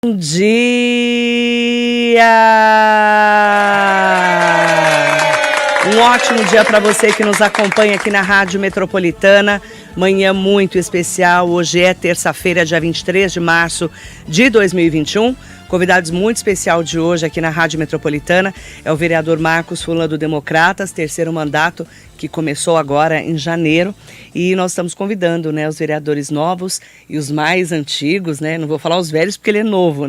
Bom dia! Um ótimo dia para você que nos acompanha aqui na Rádio Metropolitana. Manhã muito especial. Hoje é terça-feira, dia 23 de março de 2021. Convidados muito especial de hoje aqui na Rádio Metropolitana é o vereador Marcos Furlan do Democratas, terceiro mandato que começou agora em janeiro. E nós estamos convidando, os vereadores novos e os mais antigos, Não vou falar os velhos porque ele é novo,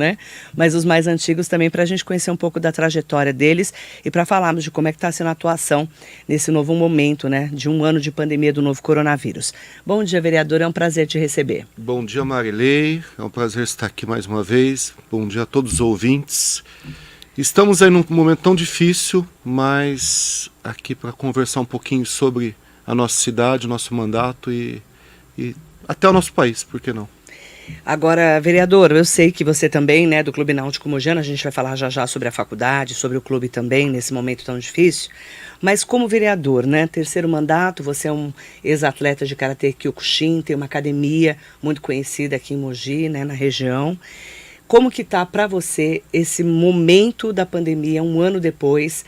Mas os mais antigos também para a gente conhecer um pouco da trajetória deles e para falarmos de como é que está sendo a atuação nesse novo momento, de um ano de pandemia do novo coronavírus. Bom dia, vereador, é um prazer te receber. Bom dia, Marilei, é um prazer estar aqui mais uma vez. Bom dia a todos os ouvintes. Estamos aí num momento tão difícil, mas aqui para conversar um pouquinho sobre a nossa cidade, o nosso mandato e até o nosso país, por que não? Agora, vereador, eu sei que você também, do Clube Náutico Mogiano, a gente vai falar já sobre a faculdade, sobre o clube também, nesse momento tão difícil, mas como vereador, terceiro mandato, você é um ex-atleta de Karatê Kyokushin, tem uma academia muito conhecida aqui em Mogi, na região. Como que tá para você esse momento da pandemia, um ano depois,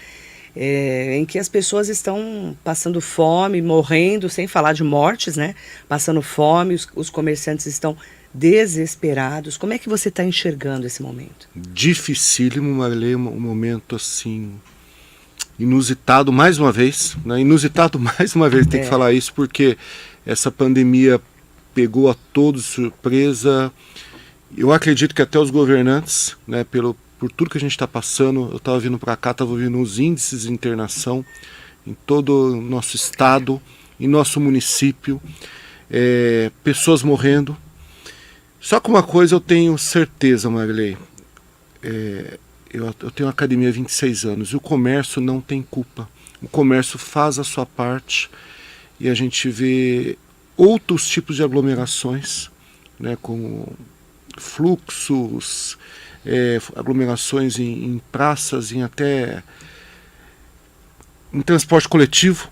em que as pessoas estão passando fome, morrendo, sem falar de mortes, Passando fome, os comerciantes estão desesperados. Como é que você está enxergando esse momento? Dificílimo, Marilei, um momento assim inusitado mais uma vez, Inusitado mais uma vez, tem que falar isso, porque essa pandemia pegou a todos de surpresa. Eu acredito que até os governantes, por tudo que a gente está passando, eu estava vindo para cá, estava ouvindo os índices de internação em todo o nosso estado, em nosso município, pessoas morrendo. Só que uma coisa eu tenho certeza, Marilei, eu tenho uma academia há 26 anos e o comércio não tem culpa. O comércio faz a sua parte e a gente vê outros tipos de aglomerações, como fluxos, aglomerações em praças, até em transporte coletivo,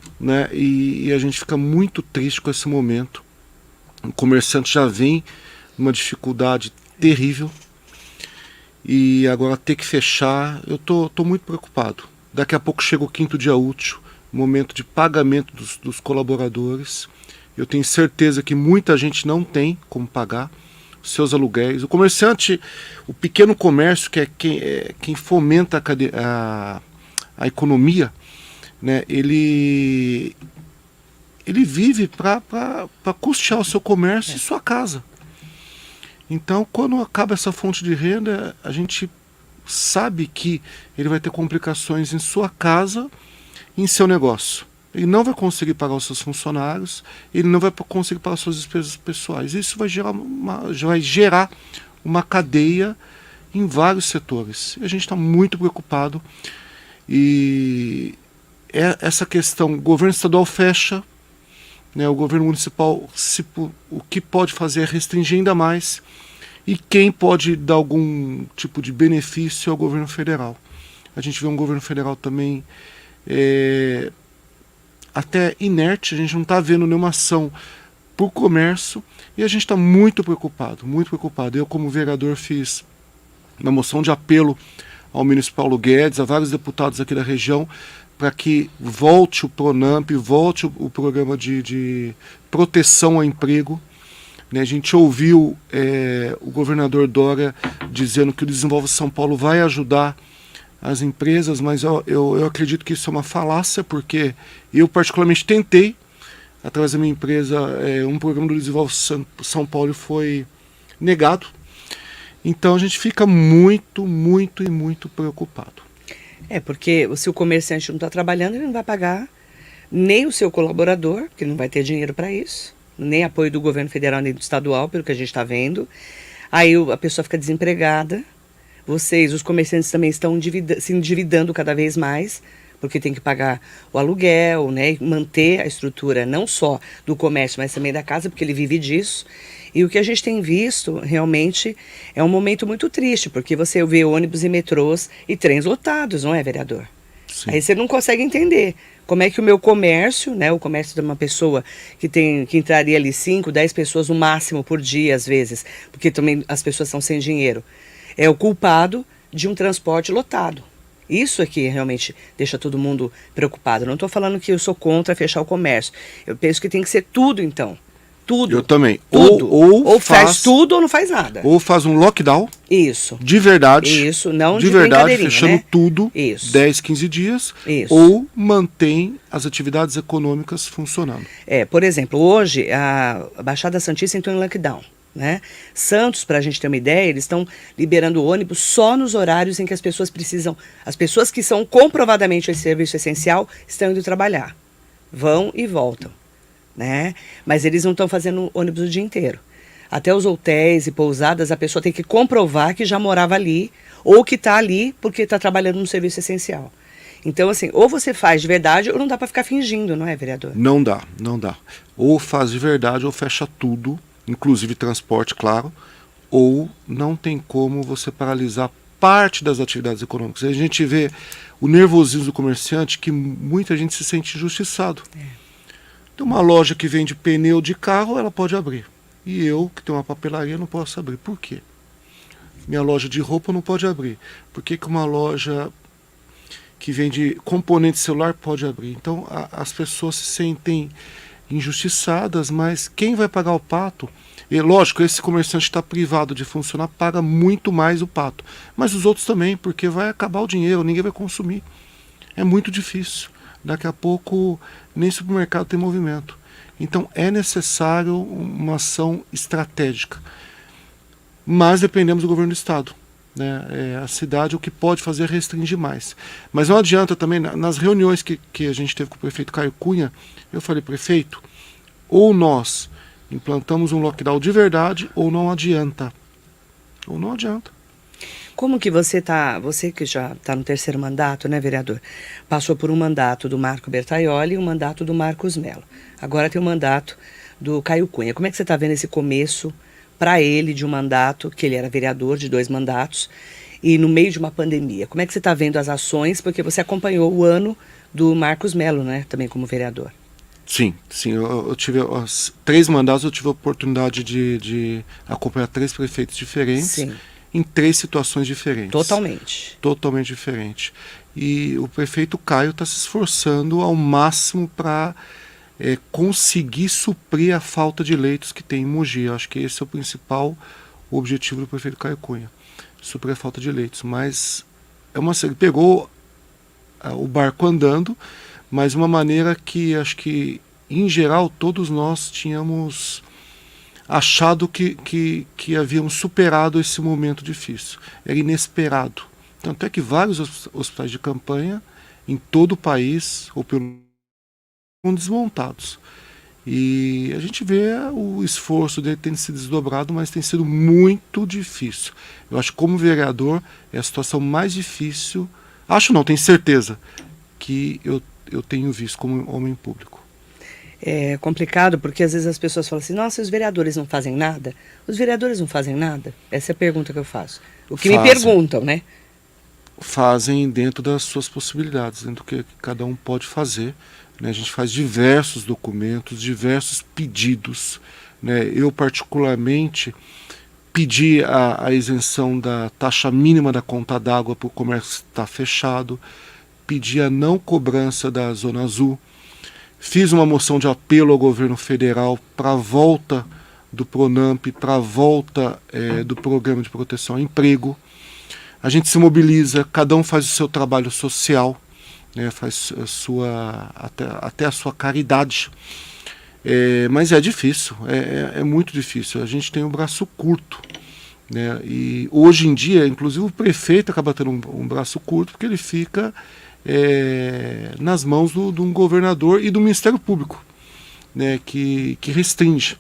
e a gente fica muito triste com esse momento. O comerciante já vem numa dificuldade terrível e agora ter que fechar, eu tô muito preocupado. Daqui a pouco chega o 5º dia útil, momento de pagamento dos colaboradores. Eu tenho certeza que muita gente não tem como pagar seus aluguéis. O comerciante, o pequeno comércio, que é quem fomenta a economia, ele vive para custear o seu comércio e sua casa. Então, quando acaba essa fonte de renda, a gente sabe que ele vai ter complicações em sua casa e em seu negócio. Ele não vai conseguir pagar os seus funcionários, ele não vai conseguir pagar as suas despesas pessoais. Isso vai gerar uma cadeia em vários setores. E a gente está muito preocupado. E essa questão, o governo estadual fecha, o governo municipal, o que pode fazer é restringir ainda mais. E quem pode dar algum tipo de benefício é o governo federal. A gente vê um governo federal também até inerte, a gente não está vendo nenhuma ação por comércio e a gente está muito preocupado, muito preocupado. Eu, como vereador, fiz uma moção de apelo ao ministro Paulo Guedes, a vários deputados aqui da região, para que volte o PRONAMP, volte o programa de proteção ao emprego. A gente ouviu o governador Dória dizendo que o Desenvolve São Paulo vai ajudar as empresas, mas eu acredito que isso é uma falácia, porque eu particularmente tentei, através da minha empresa, um programa do Desenvolve São Paulo foi negado. Então a gente fica muito, muito e muito preocupado. Porque se o comerciante não está trabalhando, ele não vai pagar nem o seu colaborador, porque ele não vai ter dinheiro para isso, nem apoio do governo federal nem do estadual, pelo que a gente está vendo. Aí a pessoa fica desempregada. Vocês, os comerciantes, também estão se endividando cada vez mais, porque tem que pagar o aluguel, e manter a estrutura não só do comércio, mas também da casa, porque ele vive disso. E o que a gente tem visto, realmente, é um momento muito triste, porque você vê ônibus e metrôs e trens lotados, não é, vereador? Sim. Aí você não consegue entender como é que o meu comércio, o comércio de uma pessoa que entraria ali 5, 10 pessoas no máximo por dia, às vezes, porque também as pessoas estão sem dinheiro, é o culpado de um transporte lotado. Isso é que realmente deixa todo mundo preocupado. Não estou falando que eu sou contra fechar o comércio. Eu penso que tem que ser tudo, então. Tudo. Eu também. Tudo. Ou faz tudo ou não faz nada. Ou faz um lockdown. Isso. De verdade. Isso, não de verdade, fechando, né? tudo. Isso. 10, 15 dias. Isso. Ou mantém as atividades econômicas funcionando. Por exemplo, hoje a Baixada Santista entrou em lockdown. Né? Santos, para a gente ter uma ideia, eles estão liberando ônibus só nos horários em que as pessoas precisam. As pessoas que são comprovadamente esse serviço essencial estão indo trabalhar. Vão e voltam. Né? Mas eles não estão fazendo ônibus o dia inteiro. Até os hotéis e pousadas, a pessoa tem que comprovar que já morava ali ou que está ali porque está trabalhando no serviço essencial. Então, assim, ou você faz de verdade ou não dá para ficar fingindo, não é, vereador? Não dá, não dá. Ou faz de verdade ou fecha tudo, inclusive transporte, claro, ou não tem como você paralisar parte das atividades econômicas. A gente vê o nervosismo do comerciante, que muita gente se sente injustiçado. Tem uma loja que vende pneu de carro, ela pode abrir. E eu, que tenho uma papelaria, não posso abrir. Por quê? Minha loja de roupa não pode abrir. Por que uma loja que vende componente celular pode abrir? Então, as pessoas se sentem injustiçadas, mas quem vai pagar o pato? E lógico, esse comerciante está privado de funcionar, paga muito mais o pato. Mas os outros também, porque vai acabar o dinheiro, ninguém vai consumir. É muito difícil. Daqui a pouco nem supermercado tem movimento. Então é necessário uma ação estratégica. Mas dependemos do governo do estado. Né? A cidade o que pode fazer é restringir mais. Mas não adianta também, nas reuniões que a gente teve com o prefeito Caio Cunha, eu falei, prefeito, ou nós implantamos um lockdown de verdade, ou não adianta. Ou não adianta. Como que você que já está no terceiro mandato, né, vereador? Passou por um mandato do Marco Bertaioli e um mandato do Marcos Mello. Agora tem o mandato do Caio Cunha. Como é que você está vendo esse começo para ele de um mandato, que ele era vereador de 2 mandatos, e no meio de uma pandemia? Como é que você está vendo as ações? Porque você acompanhou o ano do Marcos Mello, né, também como vereador. Sim. Eu tive 3 mandatos, eu tive a oportunidade de acompanhar 3 prefeitos diferentes. Sim. Em 3 situações diferentes. Totalmente diferente. E o prefeito Caio está se esforçando ao máximo para conseguir suprir a falta de leitos que tem em Mogi. Eu acho que esse é o principal objetivo do prefeito Caio Cunha. Suprir a falta de leitos. Mas ele pegou o barco andando, mas de uma maneira que acho que, em geral, todos nós tínhamos achado que havíamos superado esse momento difícil. Era inesperado. Tanto é que vários hospitais de campanha em todo o país foram desmontados. E a gente vê o esforço dele tendo se desdobrado, mas tem sido muito difícil. Eu acho que como vereador é a situação mais difícil, tenho certeza, que eu tenho visto como homem público. É complicado porque às vezes as pessoas falam assim, nossa, os vereadores não fazem nada? Os vereadores não fazem nada? Essa é a pergunta que eu faço. O que me perguntam, né? Fazem dentro das suas possibilidades, dentro do que cada um pode fazer. Né? A gente faz diversos documentos, diversos pedidos. Né? Eu, particularmente, pedi a isenção da taxa mínima da conta d'água para o comércio estar fechado, pedi a não cobrança da Zona Azul, fiz uma moção de apelo ao governo federal para a volta do PRONAMP, para a volta do Programa de Proteção ao Emprego. A gente se mobiliza, cada um faz o seu trabalho social, né, faz até a sua caridade. Mas é difícil, é muito difícil. A gente tem um braço curto. Né, e hoje em dia, inclusive, o prefeito acaba tendo um braço curto porque ele fica nas mãos de um governador e do Ministério Público, né, que restringe.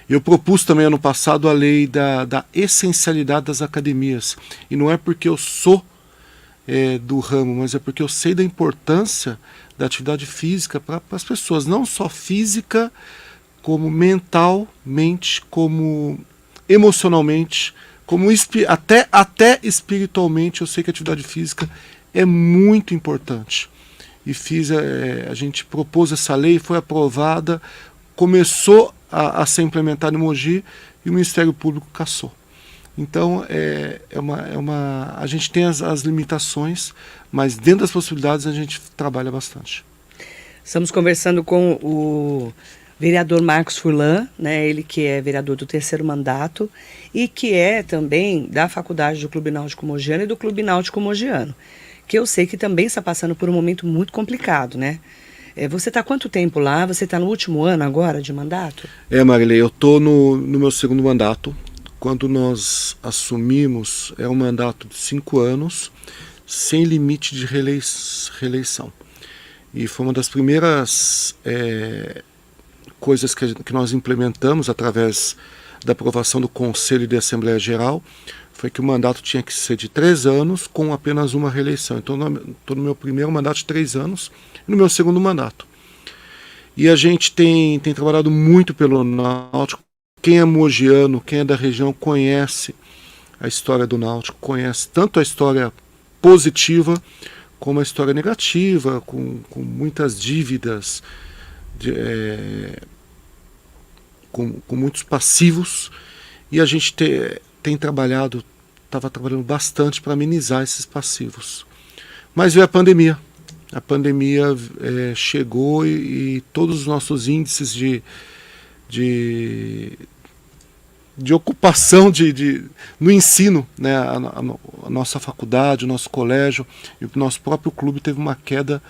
Eu propus também ano passado a lei da essencialidade das academias. E não é porque eu sou do ramo, mas é porque eu sei da importância da atividade física para as pessoas. Não só física, como mentalmente, como emocionalmente, como até espiritualmente. Eu sei que a atividade física é muito importante. E a gente propôs essa lei, foi aprovada, começou a ser implementada em Mogi e o Ministério Público cassou. Então, a gente tem as limitações, mas dentro das possibilidades a gente trabalha bastante. Estamos conversando com o vereador Marcos Furlan, né, ele que é vereador do 3º mandato e que é também da faculdade do Clube Náutico Mogiano e do Clube Náutico Mogiano, que eu sei que também está passando por um momento muito complicado, né? Você está há quanto tempo lá? Você está no último ano agora de mandato? Marilei, eu estou no meu 2º mandato. Quando nós assumimos, é um mandato de 5 anos, sem limite de reeleição. E foi uma das primeiras coisas que nós implementamos através da aprovação do Conselho e da Assembleia Geral, foi que o mandato tinha que ser de 3 anos com apenas uma reeleição. Então, estou no meu primeiro mandato de 3 anos e no meu 2º mandato. E a gente tem trabalhado muito pelo Náutico. Quem é mogiano, quem é da região, conhece a história do Náutico, conhece tanto a história positiva como a história negativa, com muitas dívidas, com muitos passivos, e a gente estava trabalhando bastante para amenizar esses passivos. Mas veio a pandemia. A pandemia chegou e todos os nossos índices de ocupação no ensino, né? A nossa faculdade, o nosso colégio e o nosso próprio clube teve uma queda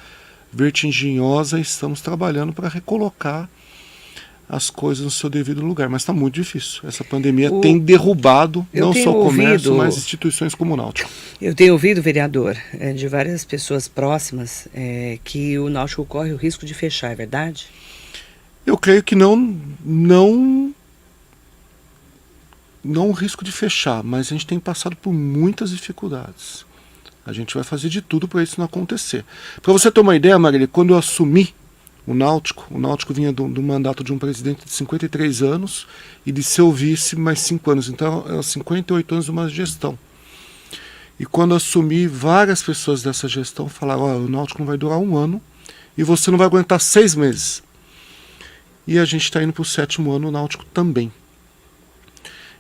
vertiginosa e estamos trabalhando para recolocar as coisas no seu devido lugar, mas está muito difícil. Essa pandemia tem derrubado não só o comércio, mas instituições como o Náutico. Eu tenho ouvido, vereador, de várias pessoas próximas, que o Náutico corre o risco de fechar, é verdade? Eu creio que não o risco de fechar, mas a gente tem passado por muitas dificuldades. A gente vai fazer de tudo para isso não acontecer. Para você ter uma ideia, Marília, quando eu assumi o Náutico vinha do mandato de um presidente de 53 anos e de seu vice mais 5 anos. Então, eram 58 anos de uma gestão. E quando eu assumi, várias pessoas dessa gestão falaram: o Náutico não vai durar 1 ano e você não vai aguentar 6 meses. E a gente está indo para o 7º ano, o Náutico também.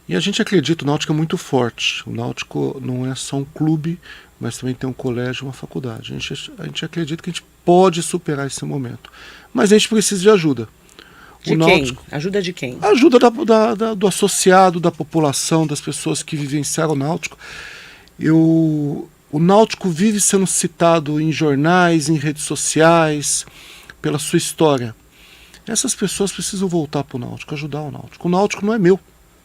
E a gente acredita, o Náutico é muito forte. O Náutico não é só um clube, mas também tem um colégio e uma faculdade. A gente acredita que a gente pode superar esse momento. Mas a gente precisa de ajuda. De quem? Ajuda de quem? Ajuda do associado, da população, das pessoas que vivenciaram o Náutico. O Náutico vive sendo citado em jornais, em redes sociais, pela sua história. Essas pessoas precisam voltar para o Náutico, ajudar o Náutico. O Náutico não é meu.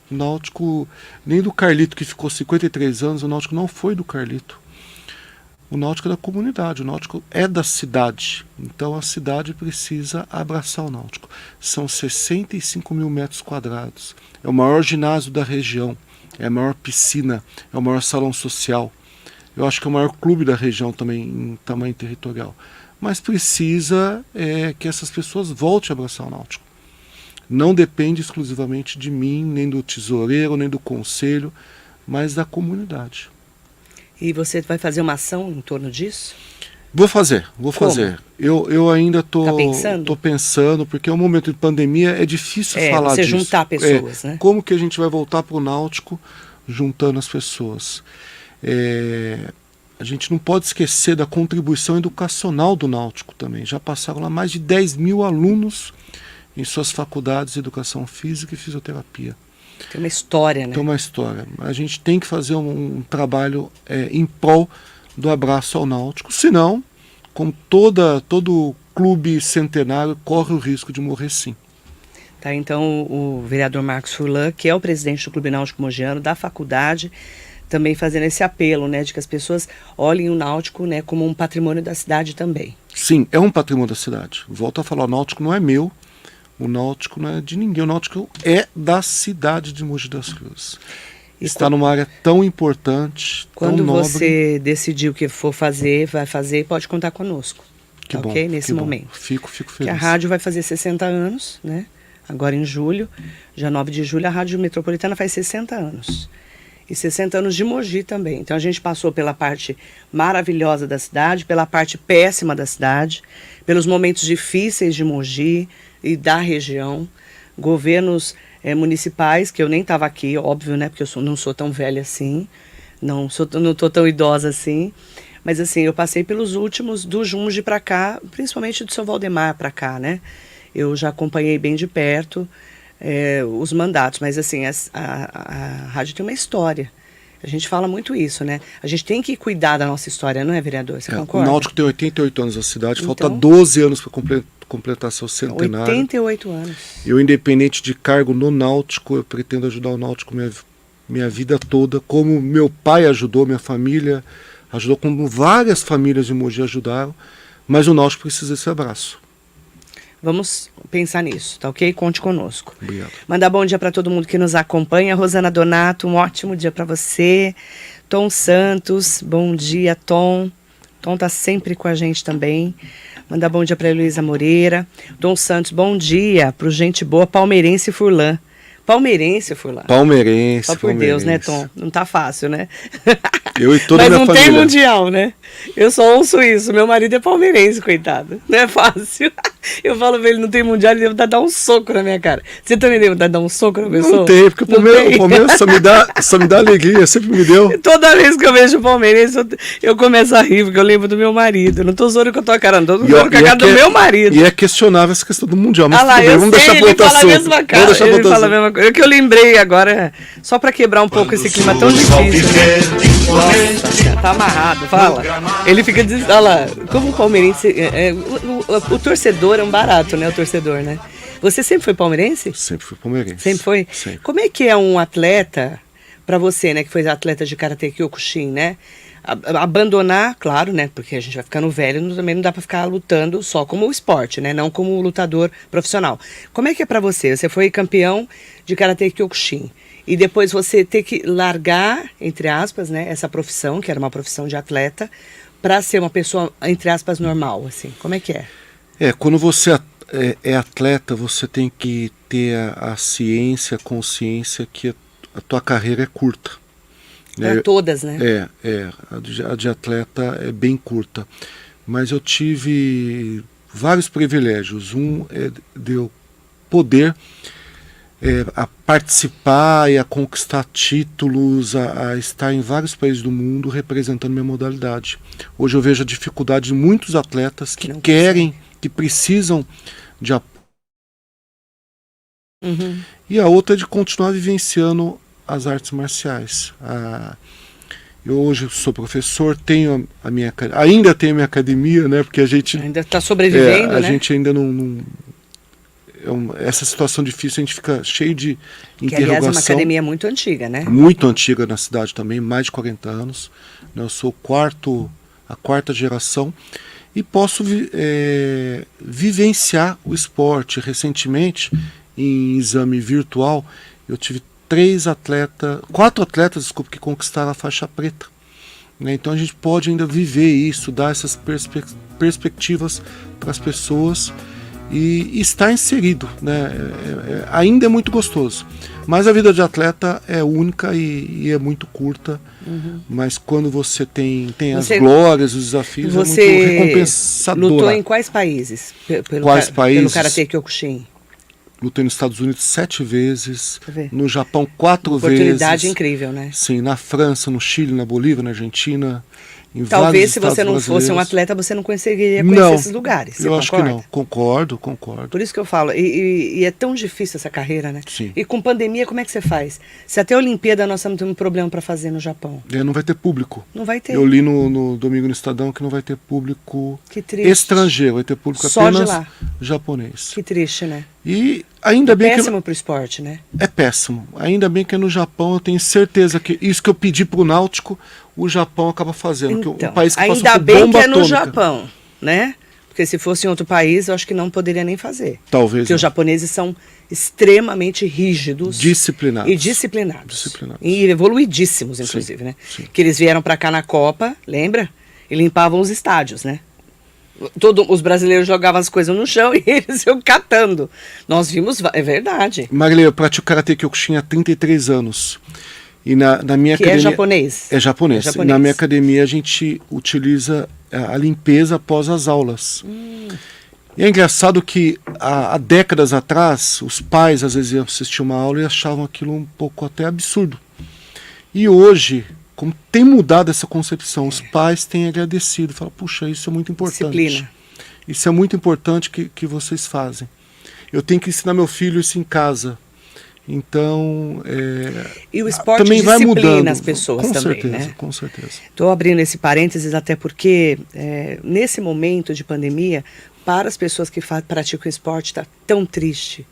O Náutico, nem do Carlito, que ficou 53 anos, o Náutico não foi do Carlito. O Náutico é da comunidade, o Náutico é da cidade. Então a cidade precisa abraçar o Náutico. São 65 mil metros quadrados. É o maior ginásio da região. É a maior piscina. É o maior salão social. Eu acho que é o maior clube da região também em tamanho territorial. Mas precisa que essas pessoas voltem a abraçar o Náutico. Não depende exclusivamente de mim, nem do tesoureiro, nem do conselho, mas da comunidade. E você vai fazer uma ação em torno disso? Vou fazer. Eu ainda Tá pensando? Tô pensando, porque é um momento de pandemia, é difícil falar você disso. Juntar pessoas, né? Como que a gente vai voltar para o Náutico juntando as pessoas? A gente não pode esquecer da contribuição educacional do Náutico também. Já passaram lá mais de 10 mil alunos em suas faculdades de educação física e fisioterapia. Tem uma história, né? Tem uma história. A gente tem que fazer um trabalho em prol do abraço ao Náutico, senão, como todo clube centenário, corre o risco de morrer sim. Tá, então o vereador Marcos Furlan, que é o presidente do Clube Náutico Mogiano, da faculdade, também fazendo esse apelo, né, de que as pessoas olhem o Náutico, né, como um patrimônio da cidade também. Sim, é um patrimônio da cidade. Volto a falar, o Náutico não é meu, o Náutico não é de ninguém, o Náutico é da cidade de Mogi das Cruzes. Está numa área tão importante, quando tão nobre. Você decidir o que for fazer, vai fazer, pode contar conosco. Que bom, ok? Nesse que momento. Bom. Fico feliz. Que a rádio vai fazer 60 anos, né? Agora em julho, dia 9 de julho, a Rádio Metropolitana faz 60 anos. E 60 anos de Mogi também. Então a gente passou pela parte maravilhosa da cidade, pela parte péssima da cidade, pelos momentos difíceis de Mogi e da região. Governos municipais, que eu nem estava aqui, óbvio, né? Porque eu não sou tão velha assim, não tô tão idosa assim. Mas assim, eu passei pelos últimos do Junge para cá, principalmente do São Valdemar para cá, né? Eu já acompanhei bem de perto os mandatos, mas assim, a rádio tem uma história. A gente fala muito isso, né? A gente tem que cuidar da nossa história, não é, vereador? Você concorda? O Náutico tem 88 anos na cidade, Então, falta 12 anos para completar seu centenário. 88 anos. Eu, independente de cargo no Náutico, eu pretendo ajudar o Náutico minha vida toda, como meu pai ajudou, minha família ajudou, como várias famílias de Mogi ajudaram, mas o Náutico precisa desse abraço. Vamos pensar nisso, tá ok? Conte conosco. Obrigado. Mandar bom dia para todo mundo que nos acompanha. Rosana Donato, um ótimo dia para você. Tom Santos, bom dia, Tom. Tom tá sempre com a gente também. Mandar bom dia para Heloísa Moreira. Tom Santos, bom dia pro gente boa, palmeirense Furlan. Palmeirense, Furlan. Palmeirense. Só por Deus, né, Tom? Não tá fácil, né? Eu e toda a minha família. Mas não tem mundial, né? Eu só ouço isso. Meu marido é palmeirense, coitado. Não é fácil. Eu falo pra ele, não tem mundial, ele deve dar um soco na minha cara. Você também deve dar um soco na pessoa? Não tem, porque o Palmeiras só me dá alegria, sempre me deu. Toda vez que eu vejo o palmeirense, eu começo a rir, porque eu lembro do meu marido. Eu não tô zoando com a tua cara, não. Tô zoando com a cara do meu marido. E é questionável essa questão do mundial, mas lá, vamos deixar pra outra assunto. Ele fala a mesma coisa. O que eu lembrei agora, só pra quebrar um pouco esse clima tão difícil. Né? Nossa, tá amarrado, fala. Ele fica dizendo, olha lá, como o palmeirense, o torcedor é um barato, né, o torcedor, né? Você sempre foi palmeirense? Sempre fui palmeirense. Sempre foi? Sempre. Como é que é um atleta, pra você, né, que foi atleta de Karate Kyokushin, né? Abandonar, claro, né, porque a gente vai ficando velho, também não dá pra ficar lutando só como esporte, né, não como lutador profissional. Como é que é pra você? Você foi campeão de Karate Kyokushin. E depois você ter que largar, entre aspas, né, essa profissão, que era uma profissão de atleta, para ser uma pessoa, entre aspas, normal, assim. Como é que é? Quando você é atleta, você tem que ter a ciência, a consciência que a tua carreira é curta. Para todas, né? A de atleta é bem curta. Mas eu tive vários privilégios. Um é de eu poder a participar e a conquistar títulos, a estar em vários países do mundo representando minha modalidade. Hoje eu vejo a dificuldade de muitos atletas que querem, que precisam de apoio. Uhum. E a outra é de continuar vivenciando as artes marciais. Eu hoje sou professor, tenho ainda tenho a minha academia, né? Porque a gente ainda está sobrevivendo, a né? gente ainda não essa situação difícil, a gente fica cheio de interrogação. Que, aliás, é uma academia muito antiga, né? Muito antiga na cidade também, mais de 40 anos. Eu sou a quarta geração e posso vivenciar o esporte. Recentemente, em exame virtual, eu tive 4 atletas, que conquistaram a faixa preta. Então a gente pode ainda viver isso, dar essas perspectivas para as pessoas e estar inserido, né? Ainda é muito gostoso, mas a vida de atleta é única e é muito curta. Uhum. Mas quando você tem as glórias, os desafios, é muito recompensador. Lutou em quais países? Pelo Karate Kyokushin? Lutei nos Estados Unidos 7 vezes, no Japão 4 vezes. Oportunidade incrível, né? Sim, na França, no Chile, na Bolívia, na Argentina. Talvez se você não fosse um atleta, você não conseguiria conhecer esses lugares. Eu acho que não. Concordo. Por isso que eu falo. E é tão difícil essa carreira, né? Sim. E com pandemia, como é que você faz? Se até a Olimpíada nós estamos tendo um problema para fazer no Japão. Não vai ter público. Não vai ter. Eu li no domingo no Estadão que não vai ter público estrangeiro, vai ter público só apenas de lá. Japonês. Que triste, né? E ainda bem péssimo pro esporte, né? É péssimo. Ainda bem que é no Japão, eu tenho certeza que isso que eu pedi pro Náutico, o Japão acaba fazendo. Então, que um país que ainda passou por bem bomba que é no atômica. Japão, né? Porque se fosse em outro país, eu acho que não poderia nem fazer. Talvez. Porque os japoneses são extremamente rígidos. Disciplinados. E disciplinados. E evoluidíssimos, inclusive, né? Sim. Que eles vieram para cá na Copa, lembra? E limpavam os estádios, né? Os brasileiros jogavam as coisas no chão e eles iam catando. Nós vimos, é verdade. Marília, eu pratico Karate Kyokushin há 33 anos. E na minha academia... é japonês? É japonês. E na minha academia a gente utiliza a limpeza após as aulas. E é engraçado que há décadas atrás, os pais às vezes iam assistir uma aula e achavam aquilo um pouco até absurdo. E hoje, como tem mudado essa concepção, os pais têm agradecido, falam, puxa, isso é muito importante. Disciplina. Isso é muito importante que vocês fazem. Eu tenho que ensinar meu filho isso em casa. Então, e o esporte também vai disciplina mudando. as pessoas com também, certeza, né? Com certeza. Estou abrindo esse parênteses até porque nesse momento de pandemia, para as pessoas que praticam esporte, está tão triste.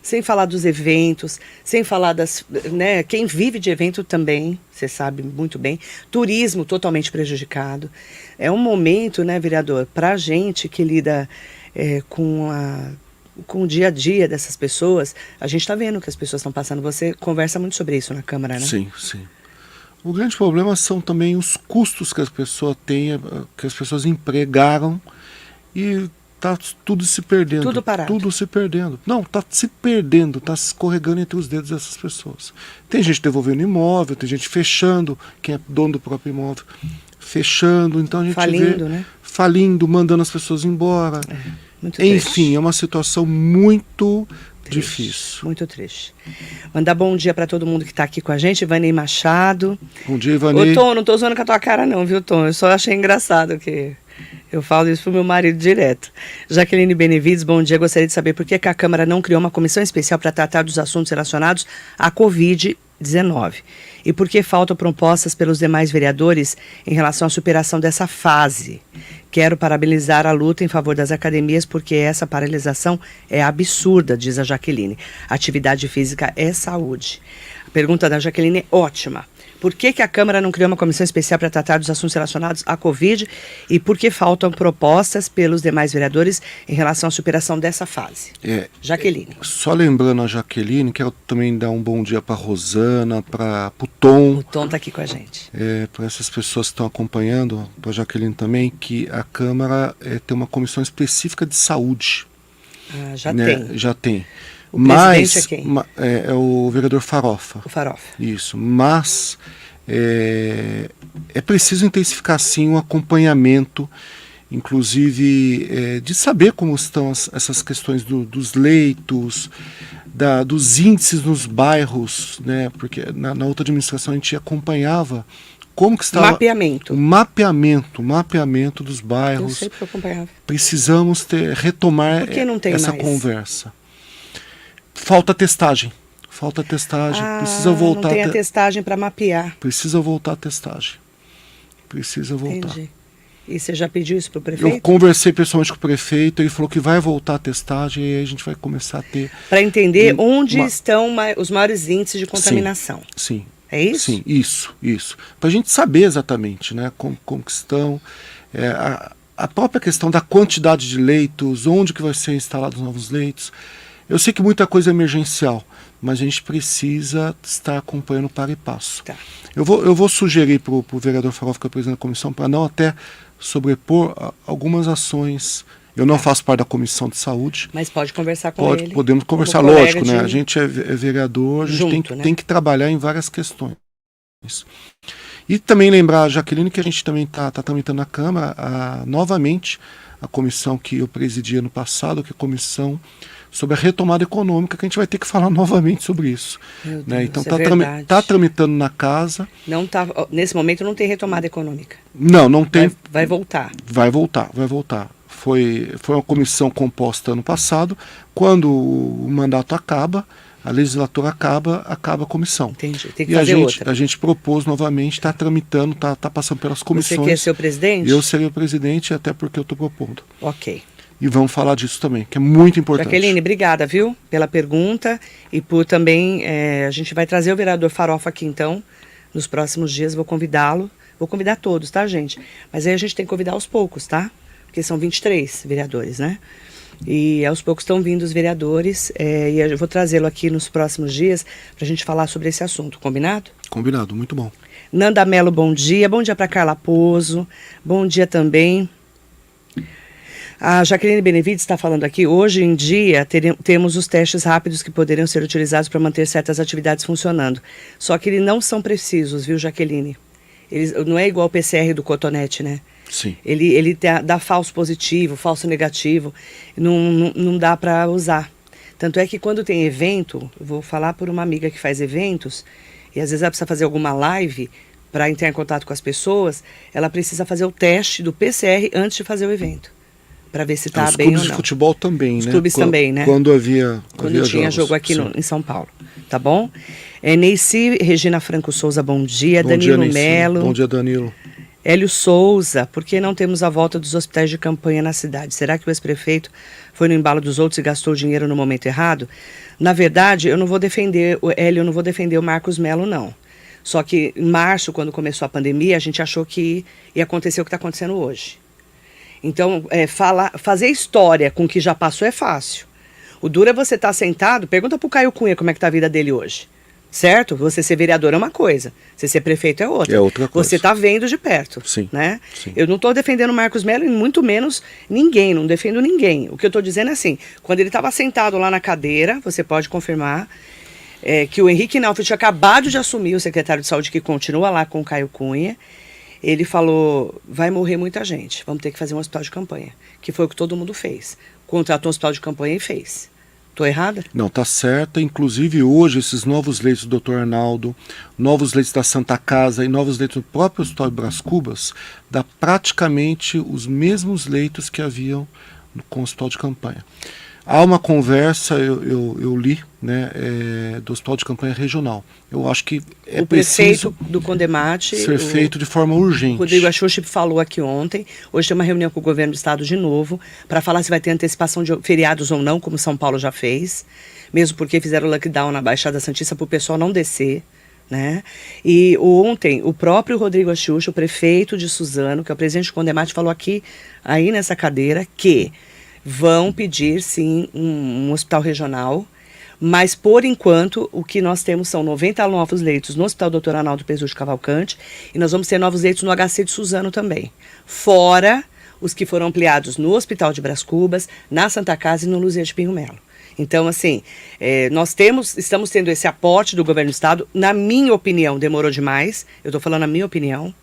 Sem falar dos eventos, sem falar das... né, quem vive de evento também, você sabe muito bem. Turismo totalmente prejudicado. É um momento, né, vereador, para a gente que lida com o dia a dia dessas pessoas, a gente está vendo o que as pessoas estão passando. Você conversa muito sobre isso na Câmara, né? Sim, sim. O grande problema são também os custos que as pessoas têm, que as pessoas empregaram e está tudo se perdendo. Tudo parado. Tudo se perdendo. Não, está se perdendo, está se escorregando entre os dedos dessas pessoas. Tem gente devolvendo imóvel, tem gente fechando, quem é dono do próprio imóvel, fechando. Então a gente falindo, vê né? Falindo, mandando as pessoas embora. Muito Enfim, triste. é uma situação muito difícil. Muito triste. Mandar bom dia para todo mundo que está aqui com a gente. Ivanei Machado. Bom dia, Ivanei. Ô, Tom, não tô zoando com a tua cara não, viu, Tom? Eu só achei engraçado que eu falo isso pro meu marido direto. Jaqueline Benevides, bom dia. Gostaria de saber por que a Câmara não criou uma comissão especial para tratar dos assuntos relacionados à Covid-19. E por que faltam propostas pelos demais vereadores em relação à superação dessa fase. Quero parabenizar a luta em favor das academias, porque essa paralisação é absurda, diz a Jaqueline. Atividade física é saúde. A pergunta da Jaqueline é ótima. Por que a Câmara não criou uma comissão especial para tratar dos assuntos relacionados à Covid e por que faltam propostas pelos demais vereadores em relação à superação dessa fase? Jaqueline. Só lembrando a Jaqueline, quero também dar um bom dia para a Rosana, para o Tom. O Tom está aqui com a gente. Para essas pessoas que estão acompanhando, para a Jaqueline também, que a Câmara tem uma comissão específica de saúde. Já tem. Já tem. O presidente é quem? É o vereador Farofa. O Farofa. Isso, mas é preciso intensificar sim um acompanhamento, inclusive de saber como estão essas questões dos leitos, dos índices nos bairros, né? Porque na outra administração a gente acompanhava como que estava... Mapeamento dos bairros. Eu sei porque eu acompanhava. Precisamos retomar essa conversa. Falta testagem. Precisa voltar. Não tem a testagem para mapear. Precisa voltar a testagem. Precisa voltar. Entendi. E você já pediu isso para o prefeito? Eu conversei pessoalmente com o prefeito, ele falou que vai voltar a testagem e aí a gente vai começar a ter... Para entender onde estão os maiores índices de contaminação. Sim. É isso? Sim, isso. Para a gente saber exatamente, né, como que estão... A própria questão da quantidade de leitos, onde que vai ser instalados novos leitos. Eu sei que muita coisa é emergencial, mas a gente precisa estar acompanhando para e passo. Tá. Eu vou sugerir para o vereador Farofa, que é o presidente da comissão, para não até sobrepor algumas ações. Eu não faço parte da comissão de saúde. Mas pode conversar com ele. Podemos conversar, lógico, né? A gente é vereador, a gente tem que trabalhar em várias questões. E também lembrar a Jaqueline que a gente também está tramitando na Câmara novamente a comissão que eu presidi ano passado, que é a comissão sobre a retomada econômica, que a gente vai ter que falar novamente sobre isso. Meu Deus, né? Então está tramitando na casa. Não tá, nesse momento não tem retomada econômica. Não tem. Vai voltar. Vai voltar. Foi uma comissão composta ano passado. Quando o mandato acaba, a legislatura acaba a comissão. Entendi. Tem que fazer outra. A gente propôs novamente, está tramitando, está passando pelas comissões. Você quer ser o presidente? Eu serei o presidente, até porque eu estou propondo. Ok. E vamos falar disso também, que é muito importante. Jaqueline, obrigada, viu, pela pergunta e por também, a gente vai trazer o vereador Farofa aqui então, nos próximos dias, vou convidá-lo, vou convidar todos, tá, gente? Mas aí a gente tem que convidar aos poucos, tá? Porque são 23 vereadores, né? E aos poucos estão vindo os vereadores e eu vou trazê-lo aqui nos próximos dias para a gente falar sobre esse assunto, combinado? Combinado, muito bom. Nanda Mello, bom dia para Carla Pozo, bom dia também. A Jaqueline Benevides está falando aqui, hoje em dia temos os testes rápidos que poderiam ser utilizados para manter certas atividades funcionando. Só que eles não são precisos, viu, Jaqueline? não é igual o PCR do cotonete, né? Sim. Ele dá falso positivo, falso negativo, não dá para usar. Tanto é que quando tem evento, eu vou falar por uma amiga que faz eventos, e às vezes ela precisa fazer alguma live para entrar em contato com as pessoas, ela precisa fazer o teste do PCR antes de fazer o evento, para ver se está bem ou não. Os clubes de futebol também, Os né? clubes também, né? Quando tinha jogos. jogo aqui em São Paulo, tá bom? Neici Regina Franco Souza, bom dia. Bom Danilo dia, Melo. Bom dia, Danilo. Hélio Souza, por que não temos a volta dos hospitais de campanha na cidade? Será que o ex-prefeito foi no embalo dos outros e gastou o dinheiro no momento errado? Na verdade, eu não vou defender o Hélio, eu não vou defender o Marcos Melo, não. Só que em março, quando começou a pandemia, a gente achou que ia acontecer o que está acontecendo hoje. Então, fazer história com o que já passou é fácil. O duro é você estar sentado, pergunta pro Caio Cunha como é que tá a vida dele hoje. Certo? Você ser vereador é uma coisa, você ser prefeito é outra. É outra coisa. Você está vendo de perto. Sim, né? Sim. Eu não estou defendendo o Marcos Melo e muito menos ninguém, não defendo ninguém. O que eu estou dizendo é assim, quando ele estava sentado lá na cadeira, você pode confirmar que o Henrique Naufel tinha acabado de assumir o secretário de saúde, que continua lá com o Caio Cunha. Ele falou, vai morrer muita gente, vamos ter que fazer um hospital de campanha. Que foi o que todo mundo fez. Contratou um hospital de campanha e fez. Estou errada? Não, tá certa. Inclusive hoje esses novos leitos do Dr. Arnaldo, novos leitos da Santa Casa e novos leitos do próprio Hospital de Brás Cubas, dá praticamente os mesmos leitos que haviam com o Hospital de Campanha. Há uma conversa, eu li, né, do Hospital de Campanha Regional. Eu acho que é preciso o prefeito do Condemate ser feito de forma urgente. O Rodrigo Axuxi falou aqui ontem. Hoje tem uma reunião com o governo do estado de novo para falar se vai ter antecipação de feriados ou não, como São Paulo já fez. Mesmo porque fizeram lockdown na Baixada Santista para o pessoal não descer. Né? E ontem o próprio Rodrigo Axuxi, o prefeito de Suzano, que é o presidente do Condemate, falou aqui, aí nessa cadeira, que vão pedir, sim, um hospital regional, mas, por enquanto, o que nós temos são 90 novos leitos no Hospital Dr. Arnaldo Pesucci Cavalcante e nós vamos ter novos leitos no HC de Suzano também, fora os que foram ampliados no Hospital de Brás Cubas, na Santa Casa e no Luzia de Pinho Melo. Então, assim, estamos tendo esse aporte do governo do estado. Na minha opinião, demorou demais. Eu estou falando a minha opinião.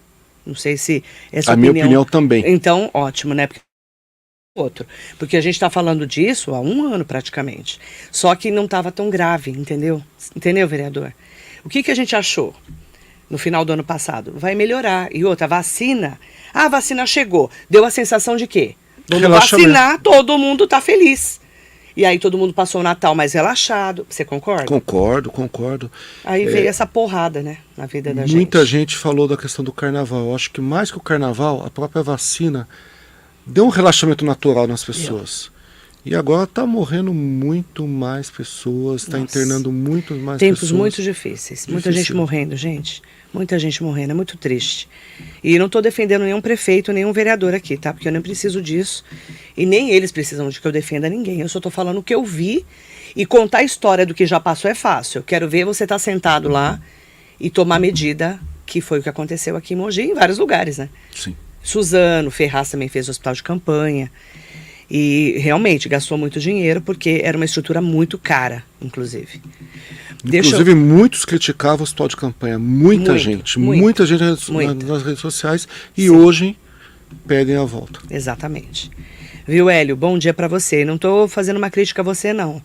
Não sei se essa opinião... A minha opinião também. Então, ótimo, né? Porque a gente está falando disso há 1 ano praticamente. Só que não estava tão grave, entendeu? Entendeu, vereador? O que a gente achou no final do ano passado? Vai melhorar. E outra, vacina. A vacina chegou. Deu a sensação de quê? Vamos vacinar, todo mundo está feliz. E aí todo mundo passou o Natal mais relaxado. Você concorda? Concordo. Aí veio essa porrada, né, na vida da gente. Muita gente falou da questão do carnaval. Eu acho que mais que o carnaval, a própria vacina deu um relaxamento natural nas pessoas. E agora está morrendo muito mais pessoas, está internando muito mais Tempos pessoas. muito difíceis. Muita gente morrendo, gente. Muita gente morrendo, é muito triste. E não estou defendendo nenhum prefeito, nenhum vereador aqui, tá? Porque eu não preciso disso. E nem eles precisam de que eu defenda ninguém. Eu só estou falando o que eu vi. E contar a história do que já passou é fácil. Eu quero ver você estar sentado lá e tomar medida, que foi o que aconteceu aqui em Mogi, em vários lugares, né? Sim. Suzano, Ferraz também fez o hospital de campanha. E realmente gastou muito dinheiro, porque era uma estrutura muito cara, inclusive. Muitos criticavam o hospital de campanha. Muita gente nas redes sociais. E Sim. Hoje pedem a volta. Exatamente. Viu, Hélio? Bom dia para você. Não estou fazendo uma crítica a você, não.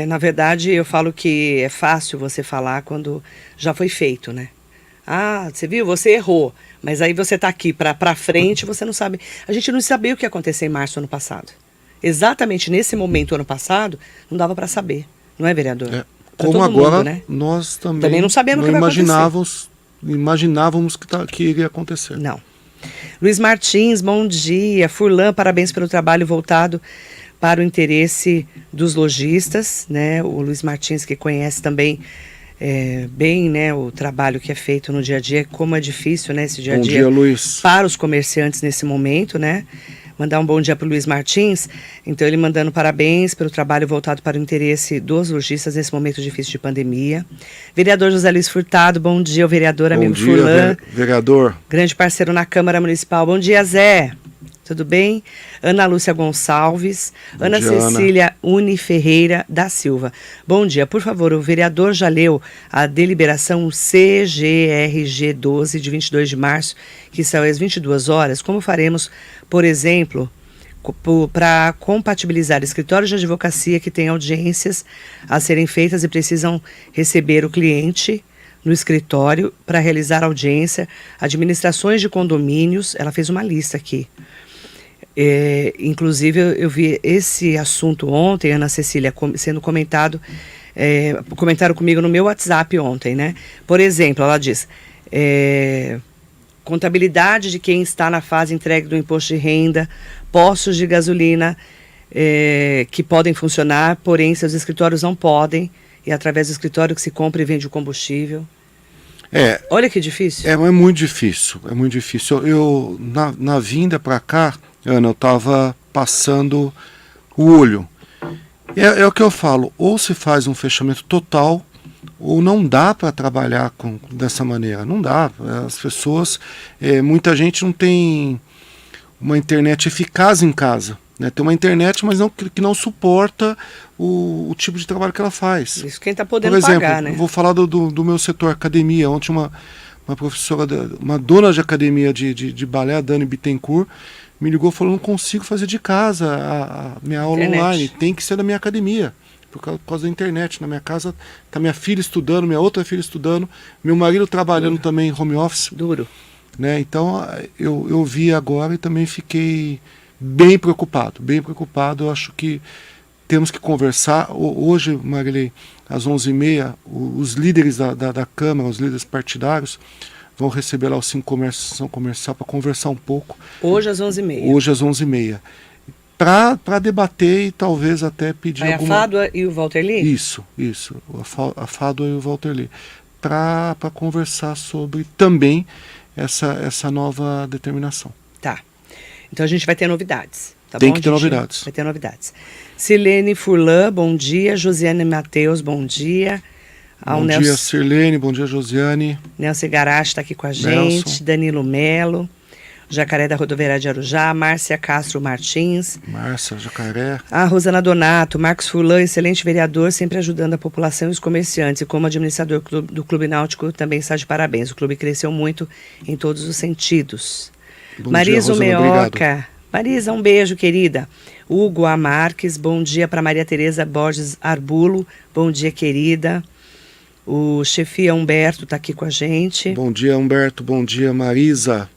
Na verdade, eu falo que é fácil você falar quando já foi feito, né? Ah, você viu? Você errou. Mas aí você está aqui para frente, você não sabe. A gente não sabia o que ia acontecer em março do ano passado. Exatamente nesse momento, ano passado, não dava para saber. Não é, vereador? Como agora, mundo, né? Nós também não sabemos o que vai acontecer. Imaginávamos que iria acontecer. Não. Luiz Martins, bom dia. Furlan, parabéns pelo trabalho voltado para o interesse dos lojistas, né? O Luiz Martins, que conhece também bem, né, o trabalho que é feito no dia a dia, como é difícil, né, esse dia a dia. Bom dia, Luiz. Para os comerciantes nesse momento, né? Mandar um bom dia para o Luiz Martins. Então, ele mandando parabéns pelo trabalho voltado para o interesse dos lojistas nesse momento difícil de pandemia. Vereador José Luiz Furtado, bom dia, o vereador amigo Furlan. Vereador. Grande parceiro na Câmara Municipal. Bom dia, Zé. tudo bem? Ana Lúcia Gonçalves, Bom Ana dia, Cecília Uni Ferreira da Silva. Bom dia, por favor, o vereador já leu a deliberação CGRG 12 de 22 de março, que saiu às 22 horas. Como faremos, por exemplo, para compatibilizar escritórios de advocacia que têm audiências a serem feitas e precisam receber o cliente no escritório para realizar audiência, administrações de condomínios, ela fez uma lista aqui. Inclusive, eu vi esse assunto ontem, Ana Cecília, sendo comentaram comigo no meu WhatsApp ontem, né? Por exemplo, ela diz, contabilidade de quem está na fase entregue do imposto de renda, postos de gasolina que podem funcionar, porém seus escritórios não podem, e através do escritório que se compra e vende o combustível. Olha que difícil. É muito difícil, é muito difícil. Eu na vinda para cá, Ana, eu estava passando o olho. É o que eu falo, ou se faz um fechamento total, ou não dá para trabalhar dessa maneira. Não dá. As pessoas, muita gente não tem uma internet eficaz em casa. Né? Tem uma internet, mas que não suporta o tipo de trabalho que ela faz. Isso quem está podendo Por exemplo, pagar, né? Eu vou falar do meu setor academia. Ontem uma professora, uma dona de academia de balé, a Dani Bittencourt, me ligou e falou, não consigo fazer de casa a minha aula online, tem que ser da minha academia, por causa da internet. Na minha casa está minha filha estudando, minha outra filha estudando, meu marido trabalhando também em home office. Duro. Né? Então eu vi agora e também fiquei bem preocupado. Eu acho que temos que conversar. Hoje, Marilei, às 11h30, os líderes da Câmara, os líderes partidários, vão receber lá o Sessão Comercial para conversar um pouco. Hoje às 11h30. Hoje às 11h30. Para debater e talvez até pedir a Fádua e o Walter Lee? Isso. A Fádua e o Walter Lee. Para conversar sobre também essa nova determinação. Tá. Então a gente vai ter novidades. Tá Tem bom, que ter novidades. Vai ter novidades. Silene Furlan, bom dia. Josiane Matheus, bom dia. Bom dia, Sirlene. Bom dia, Josiane. Nelson Garache está aqui com a gente. Nelson. Danilo Melo. Jacaré da Rodoviária de Arujá. Márcia Castro Martins. Márcia, Jacaré. A Rosana Donato. Marcos Furlan, excelente vereador, sempre ajudando a população e os comerciantes. E como administrador do Clube Náutico, também está de parabéns. O clube cresceu muito em todos os sentidos. Marisa Meoca. Marisa, um beijo, querida. Hugo A. Marques, bom dia para Maria Tereza Borges Arbulo. Bom dia, querida. O chefia Humberto está aqui com a gente. Bom dia, Humberto. Bom dia, Marisa.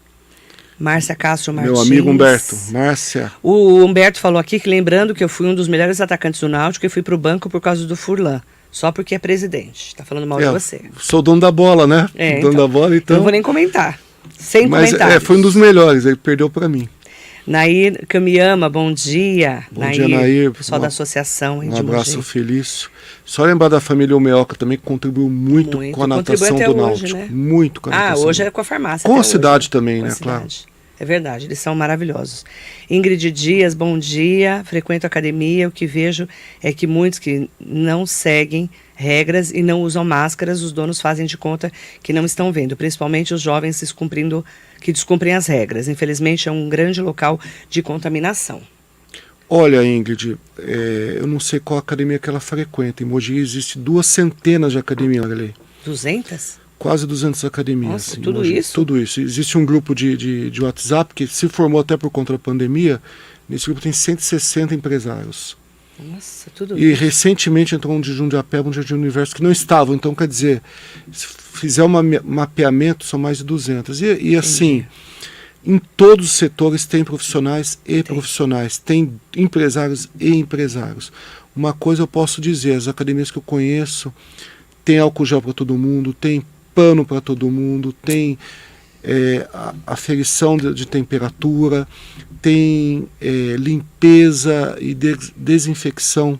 Márcia Castro Martins. Meu amigo Humberto. Márcia. O Humberto falou aqui que lembrando que eu fui um dos melhores atacantes do Náutico e fui para o banco por causa do Furlan. Só porque é presidente. Está falando mal de você. Sou dono da bola, né? Dono da bola, então. Eu não vou nem comentar. Sem comentários. Mas foi um dos melhores, ele perdeu para mim. Nair Camiyama, bom dia. Bom dia, Nair. Pessoal da associação. Um abraço, Felício. Só lembrar da família Meoca também, que contribuiu muito com a natação do Náutico. Hoje, né? Muito com a natação. Hoje é com a farmácia. Com a cidade também, né? Claro. É verdade, eles são maravilhosos. Ingrid Dias, bom dia. Frequento a academia. O que vejo é que muitos que não seguem regras e não usam máscaras, os donos fazem de conta que não estão vendo, principalmente os jovens que descumprem as regras. Infelizmente, é um grande local de contaminação. Olha, Ingrid, eu não sei qual academia que ela frequenta. Em Mogi existe 200 de academias, Marilei. 200? Quase 200 academias. Nossa, tudo isso? Tudo isso. Existe um grupo de WhatsApp que se formou até por conta da pandemia. Nesse grupo tem 160 empresários. Nossa, tudo isso. E isso. recentemente entrou um de Jundiapé, um de Universo, que não estavam. Então, quer dizer, se fizer um mapeamento, são mais de 200. E assim, em todos os setores tem profissionais e profissionais. Tem empresários e empresários. Uma coisa eu posso dizer, as academias que eu conheço, tem álcool gel para todo mundo, tem pano para todo mundo, tem aferição de temperatura, tem limpeza e desinfecção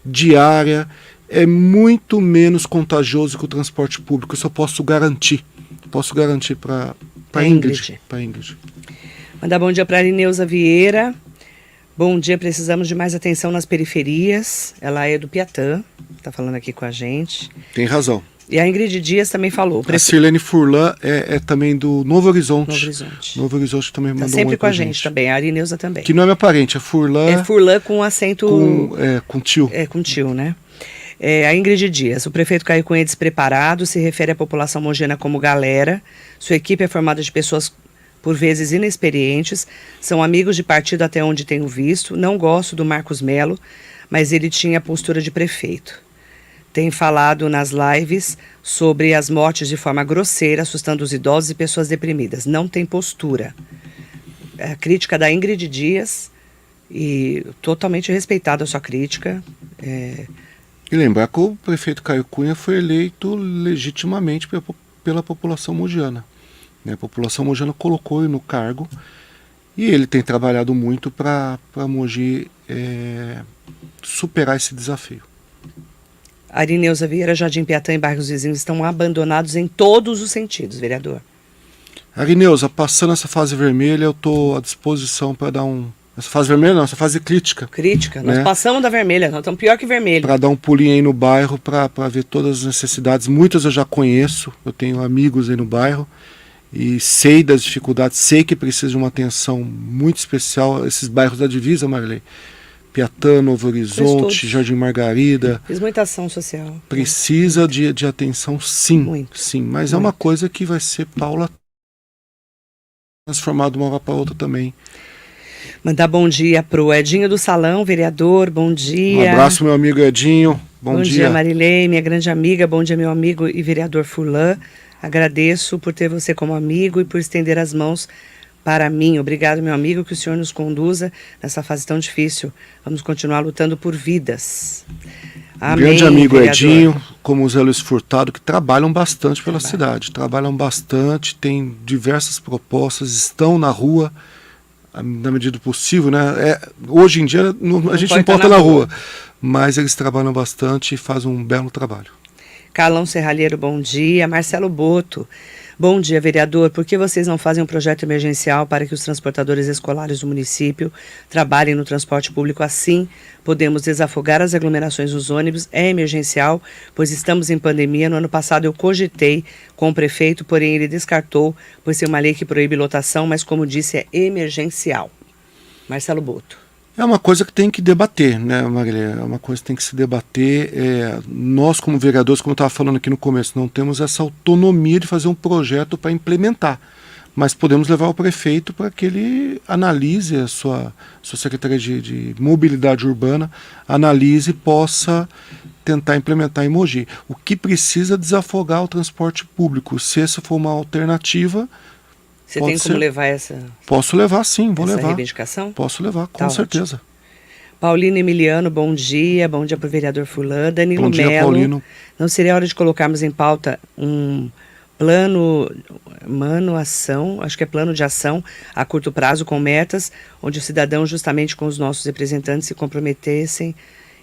diária. É muito menos contagioso que o transporte público, isso eu posso garantir. Posso garantir para Ingrid. Mandar bom dia para a Arineuza Vieira. Bom dia, precisamos de mais atenção nas periferias. Ela é do Piatã, está falando aqui com a gente. Tem razão. E a Ingrid Dias também falou. A Sirlene Furlan é também do Novo Horizonte. Novo Horizonte. Novo Horizonte também mandou sempre um com a gente também, a Arineuza também. Que não é minha parente, é Furlan. É Furlan com acento... Com tio. É, com tio, né? A Ingrid Dias, o prefeito Caio Cunha é despreparado, se refere à população mogiana como galera. Sua equipe é formada de pessoas, por vezes, inexperientes. São amigos de partido até onde tenho visto. Não gosto do Marcos Melo, mas ele tinha a postura de prefeito. Tem falado nas lives sobre as mortes de forma grosseira, assustando os idosos e pessoas deprimidas. Não tem postura. A crítica da Ingrid Dias, e totalmente respeitada a sua crítica. E lembrar que o prefeito Caio Cunha foi eleito legitimamente pela população mogiana. A população mogiana colocou ele no cargo e ele tem trabalhado muito para Mogi superar esse desafio. Arineuza Vieira, Jardim Piatã e bairros vizinhos estão abandonados em todos os sentidos, vereador. Arineuza, passando essa fase vermelha, eu estou à disposição para dar essa fase vermelha não, essa fase crítica. Crítica, nós passamos da vermelha, nós estamos pior que vermelho. Para dar um pulinho aí no bairro, para ver todas as necessidades. Muitas eu já conheço, eu tenho amigos aí no bairro e sei das dificuldades, sei que precisa de uma atenção muito especial. Esses bairros da divisa, Marley, Piatã, Novo Horizonte, Jardim Margarida. Fiz muita ação social. Precisa de atenção, sim. Muito. Sim, mas muito. É uma coisa que vai ser transformada de uma hora para outra também. Mandar bom dia pro Edinho do Salão, vereador, bom dia. Um abraço, meu amigo Edinho, bom dia. Marilei, minha grande amiga, bom dia, meu amigo e vereador Furlan. Agradeço por ter você como amigo e por estender as mãos para mim. Obrigado, meu amigo, que o senhor nos conduza nessa fase tão difícil. Vamos continuar lutando por vidas. Amém, grande amigo vereador. Edinho, como o Zé Luiz Furtado, que trabalham bastante pela cidade. Trabalham bastante, têm diversas propostas, estão na rua na medida do possível, né? Hoje em dia a gente não pode estar na rua, mas eles trabalham bastante e fazem um belo trabalho. Carlão Serralheiro, bom dia. Marcelo Boto, bom dia, vereador. Por que vocês não fazem um projeto emergencial para que os transportadores escolares do município trabalhem no transporte público? Assim, podemos desafogar as aglomerações nos ônibus. É emergencial, pois estamos em pandemia. No ano passado eu cogitei com o prefeito, porém ele descartou, pois tem uma lei que proíbe lotação, mas como disse, é emergencial. Marcelo Boto. É uma coisa que tem que debater, né, Marília? É uma coisa que tem que se debater. Nós, como vereadores, como eu estava falando aqui no começo, não temos essa autonomia de fazer um projeto para implementar. Mas podemos levar o prefeito para que ele analise, a sua Secretaria de Mobilidade Urbana, analise e possa tentar implementar em Mogi. O que precisa é desafogar o transporte público. Se essa for uma alternativa... Você tem como levar essa... Posso levar, sim, vou levar. Reivindicação? Posso levar, com certeza. Ótimo. Paulino Emiliano, bom dia para o vereador Furlan. Danilo Bom dia, Melo. Paulino. Não seria hora de colocarmos em pauta um plano de ação a curto prazo com metas, onde os cidadãos, justamente com os nossos representantes, se comprometessem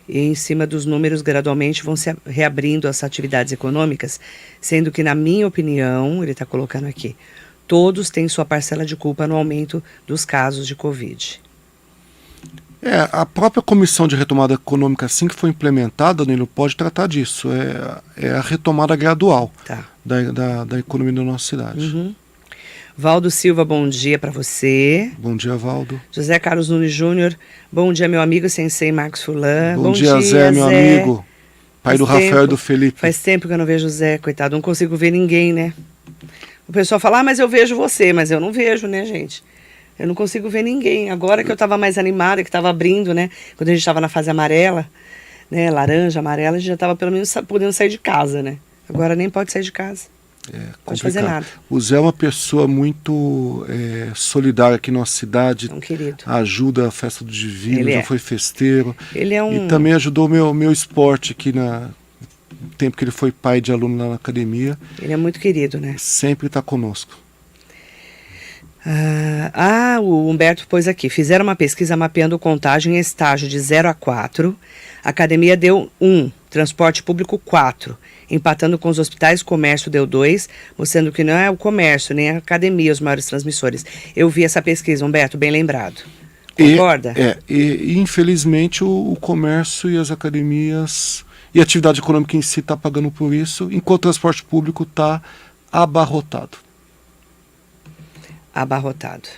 e em cima dos números gradualmente vão se reabrindo as atividades econômicas, sendo que, na minha opinião, ele está colocando aqui, todos têm sua parcela de culpa no aumento dos casos de Covid. A própria Comissão de Retomada Econômica, assim que for implementada, Danilo, pode tratar disso. É a retomada gradual da economia da nossa cidade. Uhum. Valdo Silva, bom dia para você. Bom dia, Valdo. José Carlos Nunes Júnior, bom dia, meu amigo Sensei Marcos Furlan. Bom dia, Zé, meu amigo. Pai do Rafael e do Felipe. Faz tempo que eu não vejo o Zé, coitado, não consigo ver ninguém, né? O pessoal fala, mas eu vejo você, mas eu não vejo, né, gente? Eu não consigo ver ninguém. Agora que eu estava mais animada, que estava abrindo, né? Quando a gente estava na fase amarela, né? Laranja, amarela, a gente já estava pelo menos podendo sair de casa, né? Agora nem pode sair de casa. Pode fazer nada. O Zé é uma pessoa muito solidária aqui na nossa cidade. É um querido. Ajuda a festa do Divino, já foi festeiro. Ele é um... E também ajudou meu esporte aqui no tempo que ele foi pai de aluno lá na academia. Ele é muito querido, né? Sempre está conosco. O Humberto pôs aqui. Fizeram uma pesquisa mapeando contagem em estágio de 0 a 4. A academia deu 1, transporte público 4. Empatando com os hospitais, comércio deu 2, mostrando que não é o comércio, nem a academia os maiores transmissores. Eu vi essa pesquisa, Humberto, bem lembrado. Concorda? E infelizmente o comércio e as academias e a atividade econômica em si está pagando por isso, enquanto o transporte público está abarrotado. Abarrotado.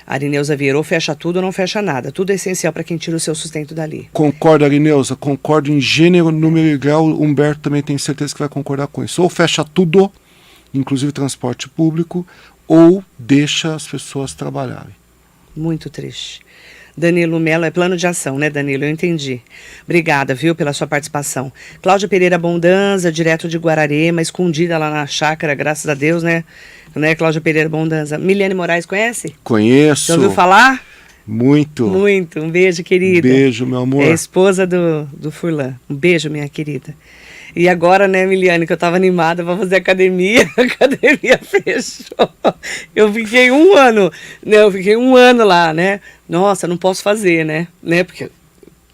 A Arineuza Vieira, ou fecha tudo ou não fecha nada. Tudo é essencial para quem tira o seu sustento dali. Concordo, Arineuza, concordo em gênero, número e grau. O Humberto também tem certeza que vai concordar com isso. Ou fecha tudo, inclusive transporte público, ou deixa as pessoas trabalharem. Muito triste. Danilo Mello, é plano de ação, né, Danilo? Eu entendi. Obrigada, viu, pela sua participação. Cláudia Pereira Bondanza, direto de Guararema, escondida lá na chácara, graças a Deus, né? Cláudia Pereira Bondanza. Miliane Moraes, conhece? Conheço. Já ouviu falar? Muito. Muito. Um beijo, querida. Beijo, meu amor. É a esposa do Furlan. Um beijo, minha querida. E agora, né, Miliane, que eu tava animada para fazer academia, a academia fechou. Eu fiquei um ano lá, né? Nossa, não posso fazer, né? Porque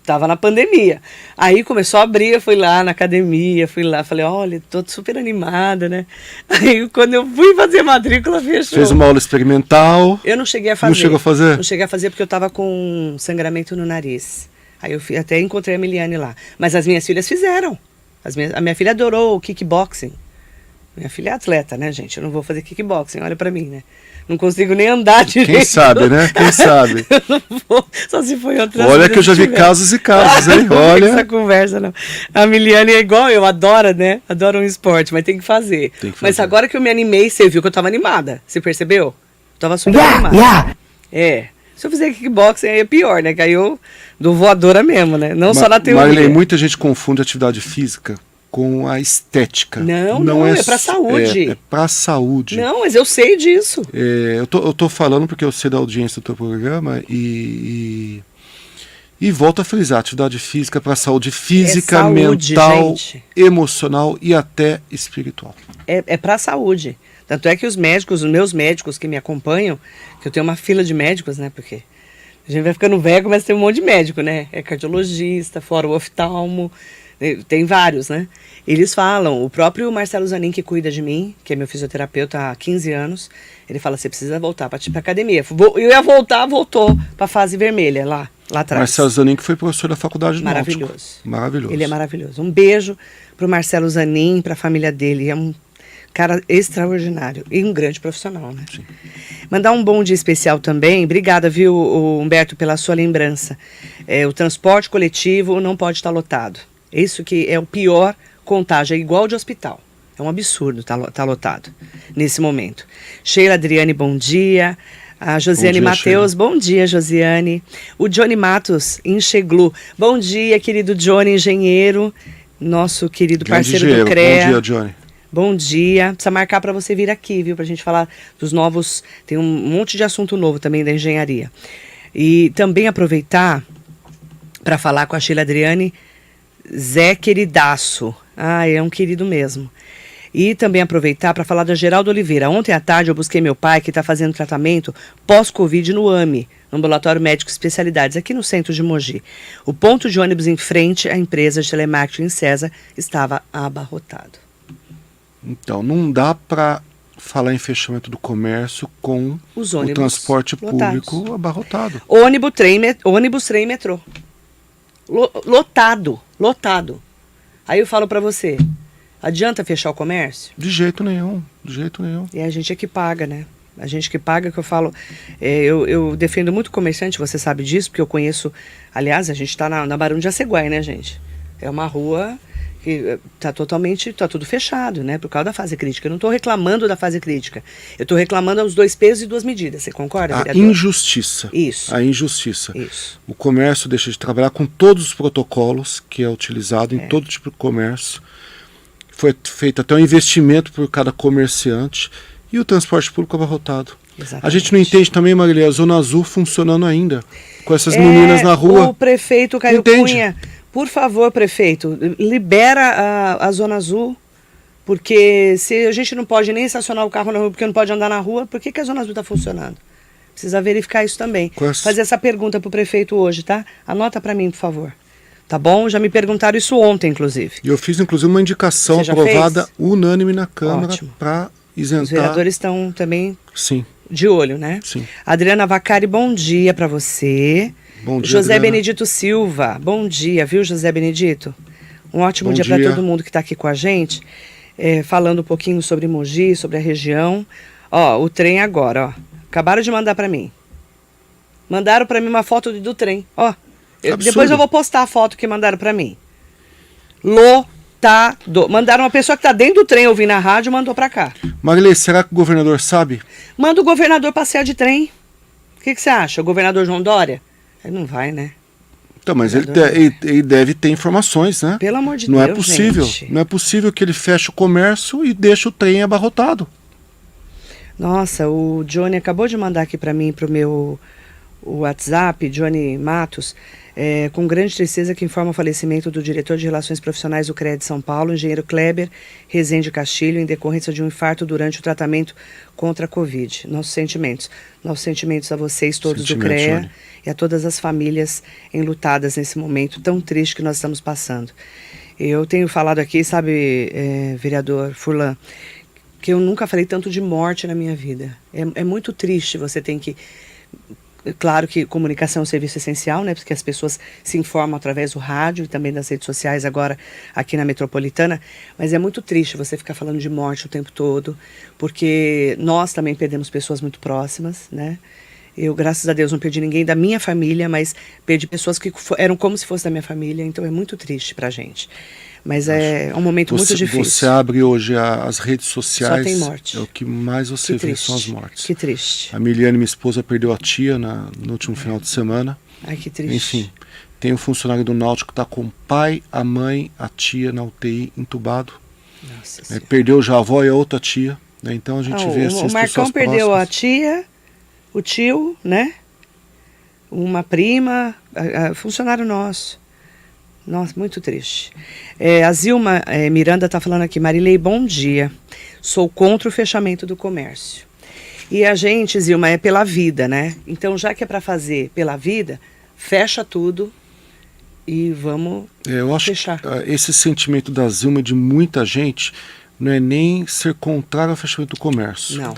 tava na pandemia. Aí começou a abrir, eu fui lá na academia, falei, olha, tô super animada, né? Aí quando eu fui fazer matrícula, fechou. Fez uma aula experimental? Eu não cheguei a fazer. Não chegou a fazer? Não cheguei a fazer porque eu tava com sangramento no nariz. Aí eu até encontrei a Miliane lá. Mas as minhas filhas fizeram. A minha filha adorou o kickboxing. Minha filha é atleta, né, gente? Eu não vou fazer kickboxing, olha pra mim, né? Não consigo nem andar direito. Quem sabe, né? Quem sabe? Eu não vou, só se foi outra. Olha que eu já vi casos e casos, hein? Olha. Essa conversa, não. A Miliane é igual eu, adora, né? Adora um esporte, mas tem que fazer. Mas agora que eu me animei, você viu que eu tava animada. Você percebeu? Eu tava super animada. É. Se eu fizer kickboxing, aí é pior, né? Que aí eu dou voadora mesmo, né? Não só na teoria. Marilene, muita gente confunde atividade física com a estética. Não, é pra saúde. É pra saúde. Não, mas eu sei disso. Eu tô falando porque eu sei da audiência do teu programa e volto a frisar, atividade física para saúde física, saúde, mental, gente. Emocional e até espiritual. É pra saúde. Tanto é que os meus médicos que me acompanham, que eu tenho uma fila de médicos, né? Porque a gente vai ficando velho, mas tem um monte de médico, né? É cardiologista, fora o oftalmo, tem vários, né? Eles falam, o próprio Marcelo Zanin, que cuida de mim, que é meu fisioterapeuta há 15 anos, ele fala, você precisa voltar para academia. Eu ia voltou para a fase vermelha, lá atrás. Marcelo Zanin, que foi professor da faculdade do Maravilhoso. Náutico. Maravilhoso. Ele é maravilhoso. Um beijo para o Marcelo Zanin, para a família dele, é um cara extraordinário e um grande profissional, né? Sim. Mandar um bom dia especial também. Obrigada, viu, Humberto, pela sua lembrança. O transporte coletivo não pode estar lotado. Isso que é o pior contágio, é igual de hospital. É um absurdo tá lotado nesse momento. Sheila Adriane, bom dia. A Josiane Matheus, bom dia, Josiane. O Johnny Matos, Enxeglu. Bom dia, querido Johnny, engenheiro, nosso querido parceiro do CREA. Bom dia, Johnny. Bom dia. Precisa marcar para você vir aqui, viu? Pra gente falar dos novos... Tem um monte de assunto novo também da engenharia. E também aproveitar para falar com a Sheila Adriane, Zé queridaço. É um querido mesmo. E também aproveitar para falar da Geraldo Oliveira. Ontem à tarde eu busquei meu pai, que está fazendo tratamento pós-Covid no AME, no Ambulatório Médico Especialidades, aqui no centro de Mogi. O ponto de ônibus em frente à empresa de telemarketing César estava abarrotado. Então, não dá para falar em fechamento do comércio com o transporte público abarrotado. Ônibus, trem, metrô. Lotado. Aí eu falo para você, adianta fechar o comércio? De jeito nenhum. E a gente é que paga, né? A gente que paga, que eu falo, eu defendo muito comerciante, você sabe disso, porque eu conheço, aliás, a gente está na Barão de Jaceguai, né, gente? É uma rua que tá tudo fechado, né, por causa da fase crítica. Eu não estou reclamando da fase crítica, eu estou reclamando aos 2 pesos e 2 medidas, você concorda, vereador? Injustiça. Isso. A injustiça. Isso. O comércio deixa de trabalhar com todos os protocolos que é utilizado em todo tipo de comércio. Foi feito até um investimento por cada comerciante e o transporte público abarrotado. Exatamente. A gente não entende também, Marília, a Zona Azul funcionando ainda, com essas meninas na rua. O prefeito Caio Cunha, por favor, prefeito, libera a Zona Azul, porque se a gente não pode nem estacionar o carro na rua porque não pode andar na rua, por que a Zona Azul está funcionando? Precisa verificar isso também. Fazer essa pergunta para o prefeito hoje, tá? Anota para mim, por favor. Tá bom? Já me perguntaram isso ontem, inclusive. E eu fiz, inclusive, uma indicação aprovada unânime na Câmara para isentar. Os vereadores estão também Sim. de olho, né? Sim. Adriana Vacari, bom dia para você. Bom dia, José Adriana. Benedito Silva, bom dia, viu, José Benedito? Um ótimo Bom dia para dia. todo mundo que está aqui com a gente, falando um pouquinho sobre Mogi, sobre a região. Ó, o trem agora, ó. Acabaram de mandar para mim. Mandaram para mim uma foto do trem, ó. Depois eu vou postar a foto que mandaram para mim. Lotado. Mandaram uma pessoa que está dentro do trem ouvindo a rádio, mandou para cá. Marilei, será que o governador sabe? Manda o governador passear de trem. O que você acha? O governador João Dória? Ele não vai, né? Então, mas ele deve ter informações, né? Pelo amor de Não Deus, é possível. gente. Não é possível que ele feche o comércio e deixe o trem abarrotado. Nossa, o Johnny acabou de mandar aqui para mim, pro meu WhatsApp, Johnny Matos, com grande tristeza que informa o falecimento do diretor de Relações Profissionais do CREA de São Paulo, engenheiro Kleber Rezende Castilho, em decorrência de um infarto durante o tratamento contra a Covid. Nossos sentimentos a vocês todos do CREA, Johnny. e a todas as famílias enlutadas nesse momento tão triste que nós estamos passando. Eu tenho falado aqui, sabe, vereador Furlan, que eu nunca falei tanto de morte na minha vida. É muito triste, você tem que... Claro que comunicação é um serviço essencial, né? Porque as pessoas se informam através do rádio e também das redes sociais agora aqui na Metropolitana. Mas é muito triste você ficar falando de morte o tempo todo, porque nós também perdemos pessoas muito próximas, né? Eu, graças a Deus, não perdi ninguém da minha família, mas perdi pessoas que eram como se fosse da minha família, então é muito triste pra gente. Mas é um momento muito difícil. Você abre hoje as redes sociais, só tem morte. É o que mais você vê, são as mortes. Que triste. A Miliane, minha esposa, perdeu a tia no último final de semana. Ai, que triste. Enfim, tem um funcionário do Náutico que está com o pai, a mãe, a tia na UTI, entubado. Nossa Senhora. Perdeu já a avó e a outra tia. Né? Então a gente vê assim, o as Marcão pessoas perdeu próximas. a tia, o tio, né? Uma prima, funcionário nosso. Nossa, muito triste. A Zilma Miranda está falando aqui, Marilei, bom dia. Sou contra o fechamento do comércio. E a gente, Zilma, é pela vida, né? Então, já que é para fazer pela vida, fecha tudo e vamos Eu acho fechar. que esse sentimento da Zilma e de muita gente não é nem ser contrário ao fechamento do comércio. Não.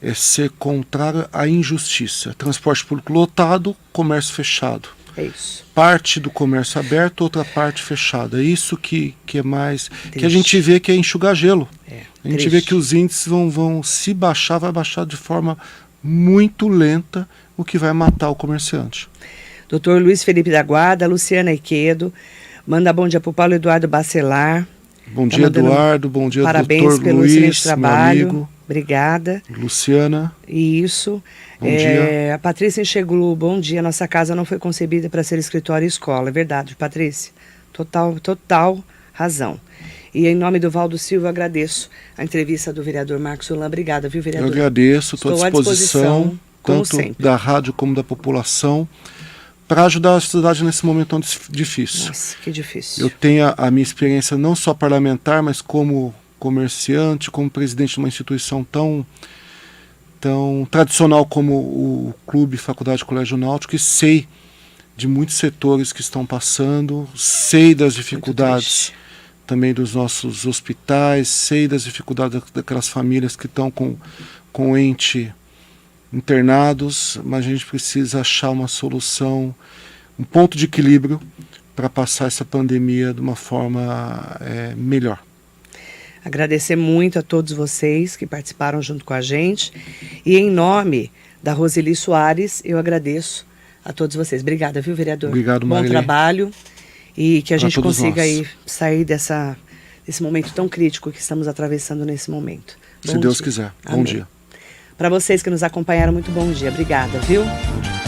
É ser contrário à injustiça. Transporte público lotado, comércio fechado. É isso. Parte do comércio aberto, outra parte fechada. É isso que é mais... Triste. Que a gente vê que é enxugar gelo. A gente triste. vê que os índices vão se baixar, vai baixar de forma muito lenta, o que vai matar o comerciante. Doutor Luiz Felipe da Guarda, Luciana Iquedo, manda bom dia para o Paulo Eduardo Bacelar. Bom dia, Eduardo. Bom dia, parabéns doutor pelo Luiz, excelente trabalho. meu amigo. Obrigada. Luciana. Isso. Bom dia. A Patrícia Enxeglu, bom dia. Nossa casa não foi concebida para ser escritório e escola. É verdade, Patrícia. Total razão. E em nome do Valdo Silva, agradeço a entrevista do vereador Marcos Solan. Obrigada, viu, vereador? Eu agradeço, estou à disposição como tanto sempre. da rádio como da população, para ajudar a cidade nesse momento tão difícil. Nossa, que difícil. Eu tenho a minha experiência não só parlamentar, mas como comerciante, como presidente de uma instituição tão tradicional como o Clube Faculdade Colégio Náutico, e sei de muitos setores que estão passando, sei das dificuldades também dos nossos hospitais, sei das dificuldades daquelas famílias que estão com ente internados, mas a gente precisa achar uma solução, um ponto de equilíbrio para passar essa pandemia de uma forma melhor. Agradecer muito a todos vocês que participaram junto com a gente. E em nome da Roseli Soares, eu agradeço a todos vocês. Obrigada, viu, vereador? Obrigado, Bom Marilei. trabalho e que a gente todos consiga nós. aí sair desse momento tão crítico que estamos atravessando nesse momento. Se Deus quiser. Bom dia. Para vocês que nos acompanharam, muito bom dia. Obrigada, viu? Bom dia.